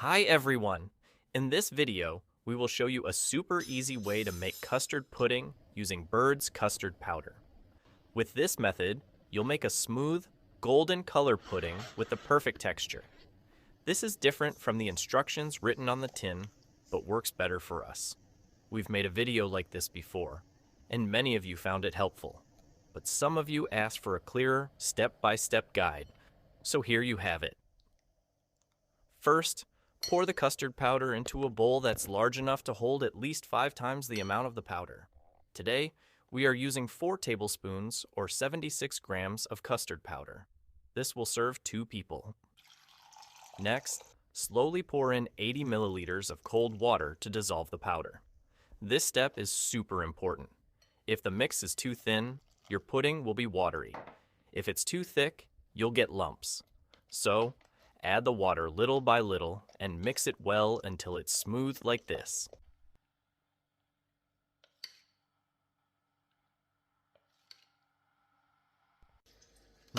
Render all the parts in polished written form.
Hi everyone! In this video, we will show you a super easy way to make custard pudding using Bird's custard powder. With this method, you'll make a smooth, golden color pudding with the perfect texture. This is different from the instructions written on the tin, but works better for us. We've made a video like this before, and many of you found it helpful. But some of you asked for a clearer, step-by-step guide, so here you have it. First, pour the custard powder into a bowl that's large enough to hold at least 5 times the amount of the powder. Today, we are using 4 tablespoons or 76 grams of custard powder. This will serve 2 people. Next, slowly pour in 80 milliliters of cold water to dissolve the powder. This step is super important. If the mix is too thin, your pudding will be watery. If it's too thick, you'll get lumps. So, add the water little by little and mix it well until it's smooth like this.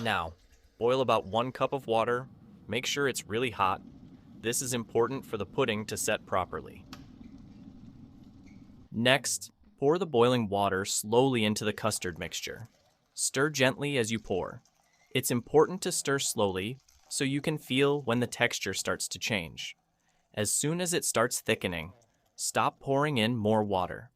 Now, boil about 1 cup of water. Make sure it's really hot. This is important for the pudding to set properly. Next, pour the boiling water slowly into the custard mixture. Stir gently as you pour. It's important to stir slowly so you can feel when the texture starts to change. As soon as it starts thickening, stop pouring in more water.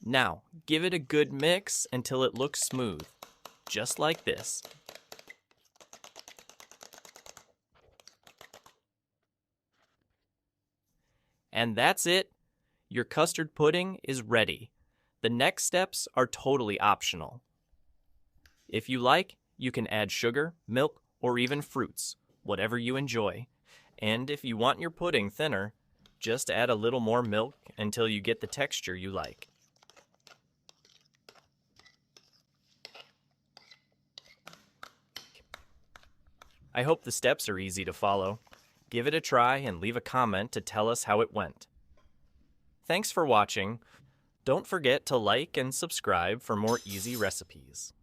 Now, give it a good mix until it looks smooth, just like this. And that's it. Your custard pudding is ready. The next steps are totally optional. If you like, you can add sugar, milk, or even fruits, whatever you enjoy. And if you want your pudding thinner, just add a little more milk until you get the texture you like. I hope the steps are easy to follow. Give it a try and leave a comment to tell us how it went. Thanks for watching. Don't forget to like and subscribe for more easy recipes.